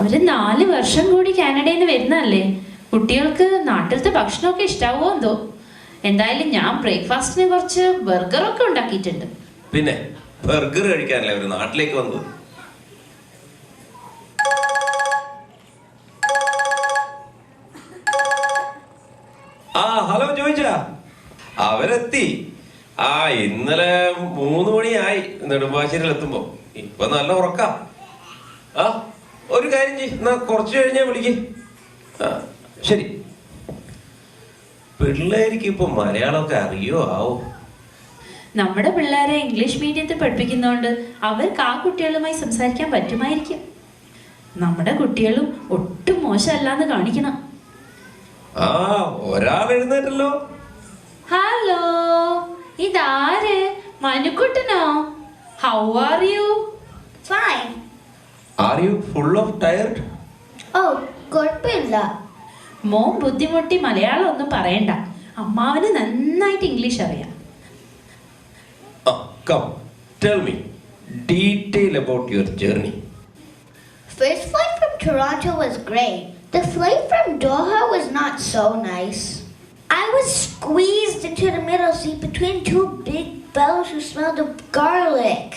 അവര് 4 വർഷം കൂടി കാനഡയിൽ നിന്ന് വരുന്നല്ലേ. കുട്ടികൾക്ക് നാട്ടിലത്തെ ഭക്ഷണമൊക്കെ ഇഷ്ടാവോ എന്തോ. എന്തായാലും ഞാൻ ബ്രേക്ക്ഫാസ്റ്റിന് കുറച്ച് ബർഗറൊക്കെ ഉണ്ടാക്കിയിട്ടുണ്ട്. പിന്നെ ബർഗർ കഴിക്കാനല്ലേ അവര് നാട്ടിലേക്ക് വന്നത്. ആ ഹലോ ചോദിച്ചാ, അവരെത്തി. ഇന്നലെ 3 മണിയായി നെടുമ്പാശ്ശേരിയിൽ എത്തുമ്പോ. ഇപ്പൊ നല്ല ഉറക്കാം. ഒരു കാര്യം ചെയ്യ്, എന്നാ കുറച്ച് കഴിഞ്ഞാ വിളിക്ക്. ശരി. പിള്ളേർക്ക് ഇപ്പൊ മലയാളമൊക്കെ അറിയോ ആവോ? നമ്മുടെ പിള്ളേരെ ഇംഗ്ലീഷ് മീഡിയത്തിൽ പഠിപ്പിക്കുന്നതുകൊണ്ട് അവർക്ക് ആ കുട്ടികളുമായി സംസാരിക്കാൻ പറ്റുമായിരിക്കും. നമ്മുടെ കുട്ടികളും ഒട്ടും മോശമല്ലാന്ന് കാണിക്കണം. ഒരാൾ എഴുന്നേറ്റല്ലോ. ഹലോ, ഇതാര്? മനുക്കുട്ടനോ? How are you? Fine. Are you full of tired? Oh, കുഴപ്പമില്ല. മോൻ ബുദ്ധിമുട്ടി മലയാളം ഒന്നും പറയണ്ട. അമ്മാവന് നന്നായിട്ട് ഇംഗ്ലീഷ് അറിയാം. Come, tell me detail about your journey. First flight from Toronto was great. The flight from Doha was not so nice. I was squeezed into the middle seat between two big fellows who smelled of garlic.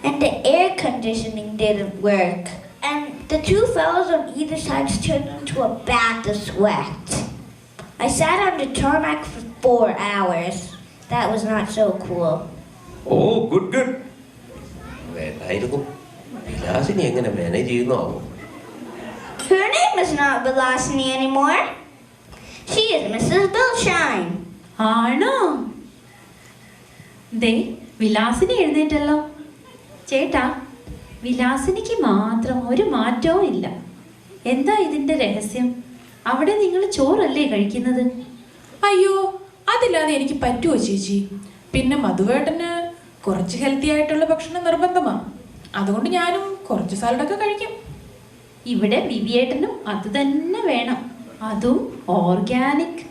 And the air conditioning didn't work. And the two fellows on either side turned into a bath of sweat. I sat on the tarmac for 4 hours. That was not so cool. Oh, good. വേലായിരുന്നു. Vilasini എങ്ങനെ manage ചെയ്യുന്നോ? Her name is not Vilasini anymore. She is Mrs. Billshine. ആണോ? ദേ വിലാസിനി എഴുന്നേറ്റല്ലോ. ചേട്ടാ, വിലാസിനിക്ക് മാത്രം ഒരു മാറ്റവും ഇല്ല. എന്താ ഇതിന്റെ രഹസ്യം? അവിടെ നിങ്ങൾ ചോറല്ലേ കഴിക്കുന്നത്? അയ്യോ, അതില്ലാതെ എനിക്ക് പറ്റുമോ ചേച്ചി? പിന്നെ മധുവേട്ടന് കുറച്ച് ഹെൽത്തി ആയിട്ടുള്ള ഭക്ഷണം നിർബന്ധമാണ്. അതുകൊണ്ട് ഞാനും കുറച്ച് സാലഡൊക്കെ കഴിക്കും. ഇവിടെ ബിബിയേട്ടനും അത് തന്നെ വേണം, അതും ഓർഗാനിക്.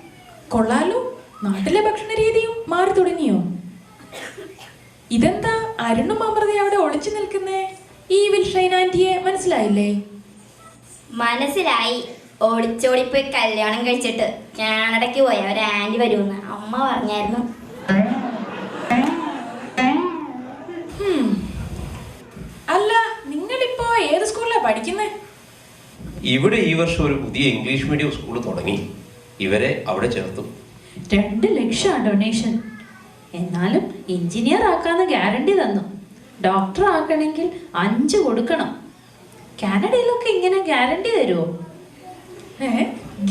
കൊള്ളാലോ, നാട്ടിലെ ഭക്ഷണ രീതിയും മാറി തുടങ്ങിയോ? ഇതെന്താ അരുണും അമൃതയും അവിടെ ഒളിച്ചു നിൽക്കുന്നേ? ഈ വിൽഷൈൻ ആന്റിയെ മനസ്സിലായില്ലേ? മനസ്സിലായി. ഓടിച്ചോടിപ്പോയി കല്യാണം കഴിച്ചിട്ട് കാനഡയ്ക്ക് പോയ ഒരു ആന്റി വരുമെന്ന് അമ്മ പറഞ്ഞായിരുന്നു. അല്ല, നിങ്ങളിപ്പോ ഏത് സ്കൂളിലാ പഠിക്കുന്നേ? ഇവിടെ ഈ വർഷം ഒരു പുതിയ ഇംഗ്ലീഷ് മീഡിയം സ്കൂൾ തുടങ്ങി. ഇവരെ അവിടെ ചേർത്തു. 2 ലക്ഷം ഡൊണേഷൻ. എന്നാലും എഞ്ചിനീയർ ആക്കാന്ന് ഗ്യാരണ്ടി തന്നു. ഡോക്ടർ ആക്കണമെങ്കിൽ 5 കൊടുക്കണം. കാനഡയിലൊക്കെ ഇങ്ങനെ ഗ്യാരണ്ടി തരുമോ?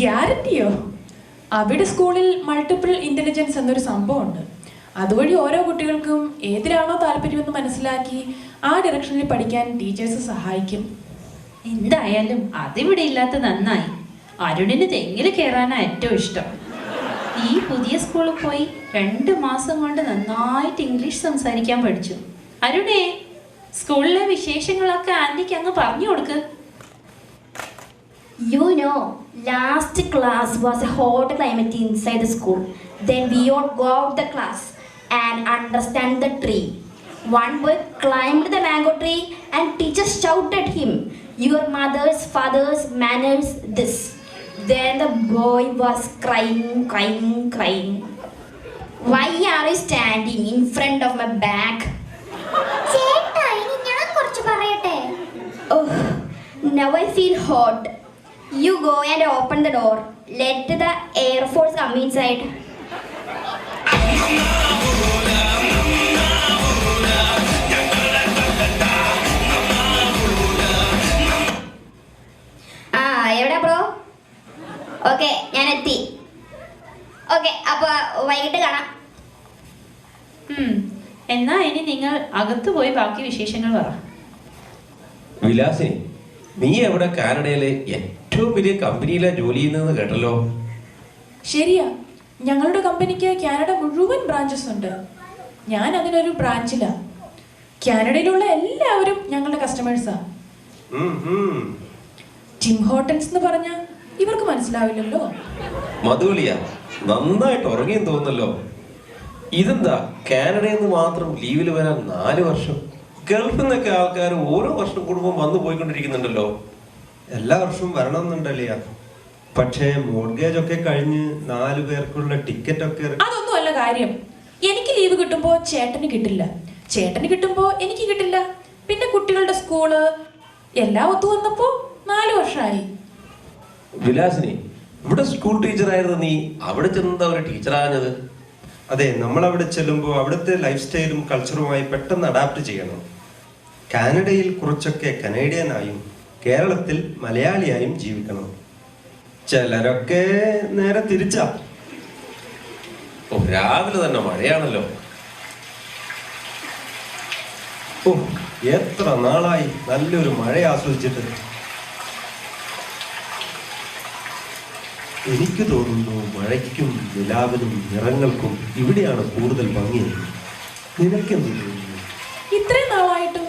ഗ്യാരണ്ടിയോ? അവിടെ സ്കൂളിൽ മൾട്ടിപ്പിൾ ഇന്റലിജൻസ് എന്നൊരു സംഭവമുണ്ട്. അതുവഴി ഓരോ കുട്ടികൾക്കും ഏതിലാണോ താല്പര്യമെന്ന് മനസ്സിലാക്കി ആ ഡയറക്ഷനിൽ പഠിക്കാൻ ടീച്ചേഴ്സ് സഹായിക്കും. എന്തായാലും അതിവിടെ ഇല്ലാത്ത നന്നായി. അരുണിന് തെങ്ങിൽ കയറാനാ ഏറ്റവും ഇഷ്ടം. ഈ പുതിയ സ്കൂളിൽ പോയി 2 മാസം കൊണ്ട് നന്നായിട്ട് ഇംഗ്ലീഷ് സംസാരിക്കാൻ പഠിച്ചു. അരുണേ, സ്കൂളിലെ വിശേഷങ്ങളൊക്കെ ആന്റിക്ക് അങ്ങ് പറഞ്ഞു കൊടുക്ക്. You know, last class was a hot climate inside the school. Then we all go out the class and understand the tree. One boy climbed the mango tree and teacher shouted at him, "Your mother's father's manners this." Then the boy was crying. Why are you standing in front of my back? ചേട്ടാ, ഇനി ഞാൻ കുറച്ച് പറയട്ടെ. Oh, now I feel hot. You go and open the door. Let the Air Force come inside. എവിടെ bro? Okay, ഞാൻ എത്തി. Okay, അപ്പൊ വൈകിട്ട് കാണാം. എന്നാ ഇനി നിങ്ങൾ അകത്ത് പോയി ബാക്കി വിശേഷങ്ങൾ പറ. വിലാസിനി, നീ എവിടെ കാനഡയിലെ ഏറ്റവും വലിയ കമ്പനിയിലാ ജോലി ചെയ്യുന്നതെന്ന് കേട്ടല്ലോ. ശരിയാ, ഞങ്ങളുടെ കമ്പനിക്ക് കാനഡ മുഴുവൻ ബ്രാഞ്ചസ് ഉണ്ട്. ഞാൻ അതിനൊരു ബ്രാഞ്ചിലാ. കാനഡയിലുള്ള എല്ലാവരും ഞങ്ങളുടെ കസ്റ്റമേഴ്സാ. ടിം ഹോട്ടൽസ് എന്ന് പറഞ്ഞ ഇവർക്ക് മനസ്സിലാവില്ലല്ലോ. മധുലിയ നന്നായിട്ട് ഉറങ്ങിയെന്ന് തോന്നുന്നല്ലോ. ഇതെന്താ കാനഡയിൽ നിന്ന് മാത്രം ലീവിൽ വരാൻ 4 വർഷം? ഗൾഫിൽ നിന്നൊക്കെ ആൾക്കാർ ഓരോ വർഷം കൂടുമ്പോൾ വന്നു പോയിക്കൊണ്ടിരിക്കുന്നുണ്ടല്ലോ. എല്ലാ വർഷവും വരണമെന്നുണ്ടല്ലേ. പക്ഷേ മോർഗേജ് ഒക്കെ കഴിഞ്ഞ് 4 പേർക്കുള്ള ടിക്കറ്റ് ഒക്കെ അതൊന്നും അല്ല കാര്യം. എനിക്ക് ലീവ് കിട്ടുമ്പോ ചേട്ടന് കിട്ടില്ല, ചേട്ടന് കിട്ടുമ്പോ എനിക്ക് കിട്ടില്ല. പിന്നെ കുട്ടികളുടെ സ്കൂള് എല്ലാം ഒത്തു വന്നപ്പോ 4 വർഷമായി. വിലാസിനി, ഇവിടെ സ്കൂൾ ടീച്ചറായിരുന്നു നീ, അവിടെ ചെന്നെന്താ ഒരു ടീച്ചറാഞ്ഞത്? അതെ, നമ്മൾ അവിടെ ചെല്ലുമ്പോൾ അവിടുത്തെ ലൈഫ് സ്റ്റൈലും കൾച്ചറുമായി പെട്ടെന്ന് അഡാപ്റ്റ് ചെയ്യണം. കാനഡയിൽ കുറച്ചൊക്കെ കനേഡിയനായും കേരളത്തിൽ മലയാളിയായും ജീവിക്കണം. ചിലരൊക്കെ നേരെ തിരിച്ചാ. ഓ, രാവിലെ തന്നെ മഴയാണല്ലോ. ഓ, എത്ര നാളായി നല്ലൊരു മഴ ആസ്വദിച്ചിട്ട്. എനിക്ക് തോന്നുന്നു മഴയ്ക്കും നിലാവിനും നിറങ്ങൾക്കും ഇവിടെയാണ് കൂടുതൽ ഭംഗിയത്. നിനക്കെന്ത് തോന്നുന്നു? ഇത്രയും നാളായിട്ടും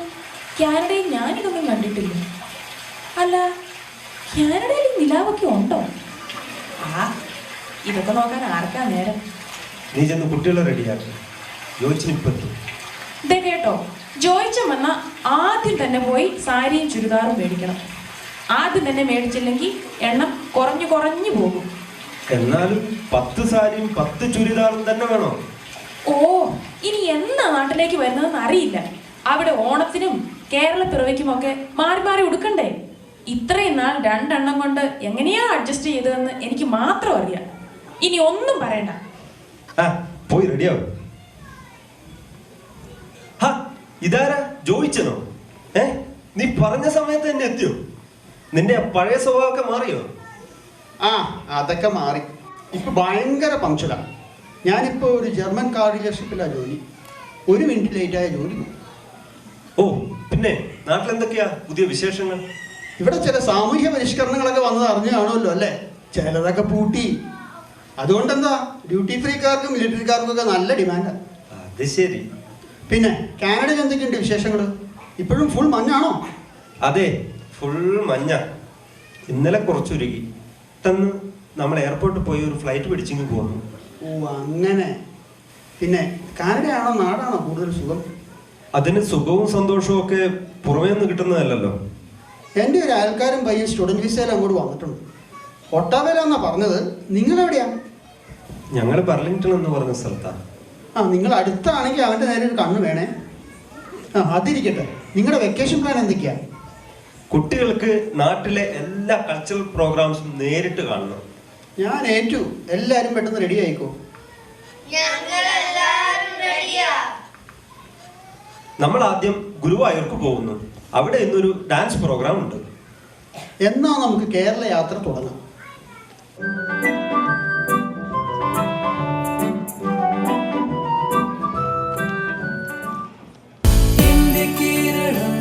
കാനഡയിൽ ഞാനിതൊന്നും കണ്ടിട്ടില്ല. അല്ല, കാനഡയിൽ നിലാവൊക്കെ ഉണ്ടോ? ആ, ഇതൊക്കെ നോക്കാൻ ആർക്കാ നേരം? നീ ചെന്ന് കുട്ടികളെ റെഡിയാക്കി യോജിനിപ്പത്തും. ഇതേ കേട്ടോ, ജോയിച്ചൻ വന്ന ആദ്യം തന്നെ പോയി സാരിയും ചുരിദാറും മേടിക്കണം. ആദ്യം തന്നെ മേടിച്ചില്ലെങ്കിൽ എണ്ണം കുറഞ്ഞു കുറഞ്ഞു പോകും. എന്നാലും 10 സാരിയും 10 ചുരിദാറും തന്നെ വേണോ? ഓ, ഇനി എന്നാ നാട്ടിലേക്ക് വരുന്നതെന്ന് അറിയില്ല. അവിടെ ഓണത്തിനും കേരള പിറവിക്കുമൊക്കെ മാറി മാറി ഉടുക്കണ്ടേ? ഇത്രയും നാൾ 2 എണ്ണം കൊണ്ട് എങ്ങനെയാ അഡ്ജസ്റ്റ് ചെയ്തതെന്ന് എനിക്ക് മാത്രം അറിയാം. ഇനി ഒന്നും പറയണ്ട. ആ, പോയി റെഡിയാവും. ഇതാരാ? ജോയിച്ചനോ? നീ പറഞ്ഞ സമയത്ത് തന്നെ എത്തിയോ? നിന്റെ പഴയ സ്വഭാവമൊക്കെ മാറിയോ? ആ, അതൊക്കെ മാറി. ഇപ്പൊ ഭയങ്കര പങ്ക്ച്വലാണ്. ഞാനിപ്പോ ഒരു ജർമ്മൻ കാർ ഡീലർഷിപ്പിലാണ് ജോലി. 1 മിനിറ്റ് ലേറ്റായ ജോലി പോകും. ഓ, പിന്നെ നാട്ടിലെന്തൊക്കെയാ പുതിയ വിശേഷങ്ങൾ? ഇവിടെ ചില സാമൂഹ്യ പരിഷ്കരണങ്ങളൊക്കെ വന്നത് അറിഞ്ഞു കാണുമല്ലോ അല്ലേ? ചിലതൊക്കെ പൂട്ടി. അതുകൊണ്ടെന്താ, ഡ്യൂട്ടി ഫ്രീക്കാർക്കും മിലിറ്ററിക്കാർക്കും ഒക്കെ നല്ല ഡിമാൻഡാണ്. അത് ശരി. പിന്നെ കാനഡയിൽ എന്തൊക്കെയുണ്ട് വിശേഷങ്ങൾ? ഇപ്പോഴും ഫുൾ മഞ്ഞാണോ? അതെ, ഫുൾ മഞ്ഞ. ഇന്നലെ കുറച്ചുരുകി. പെട്ടെന്ന് നമ്മൾ എയർപോർട്ടിൽ പോയി ഒരു ഫ്ലൈറ്റ് പിടിച്ചിങ്ങ് പോന്നു. ഓ, അങ്ങനെ. പിന്നെ കാനഡയാണോ നാടാണോ കൂടുതൽ സുഖം? അതിന് സുഖവും സന്തോഷവും ഒക്കെ പുറമേ നിന്ന് കിട്ടുന്നതല്ലല്ലോ. എൻ്റെ ഒരു അയൽക്കാരൻ പയ്യൻ സ്റ്റുഡൻറ്റ് വിസയിൽ അങ്ങോട്ട് വന്നിട്ടുണ്ട്. ഒട്ടാവയിലാന്നാ പറഞ്ഞത്. നിങ്ങളെവിടെയാ? ഞങ്ങൾ ബർലിംഗ്ടൺ എന്ന് പറഞ്ഞ സ്ഥലത്താണ്. ആ, നിങ്ങൾ അടുത്താണെങ്കിൽ അവൻ്റെ നേരെ ഒരു കണ്ണ് വേണേ. ആ, അതിരിക്കട്ടെ. നിങ്ങളുടെ വെക്കേഷൻ പ്ലാൻ എന്തൊക്കെയാ? കുട്ടികൾക്ക് നാട്ടിലെ എല്ലാ കൾച്ചറൽ പ്രോഗ്രാംസും നേരിട്ട് കാണണം. ഞാൻ ഏറ്റു. എല്ലാവരും പെട്ടെന്ന് റെഡി ആയിക്കോ. നമ്മൾ ആദ്യം ഗുരുവായൂർക്ക് പോകുന്നു. അവിടെ ഇന്നൊരു ഡാൻസ് പ്രോഗ്രാം ഉണ്ട്. എന്നാ നമുക്ക് കേരള യാത്ര തുടങ്ങാം. എന്റെ കേരളം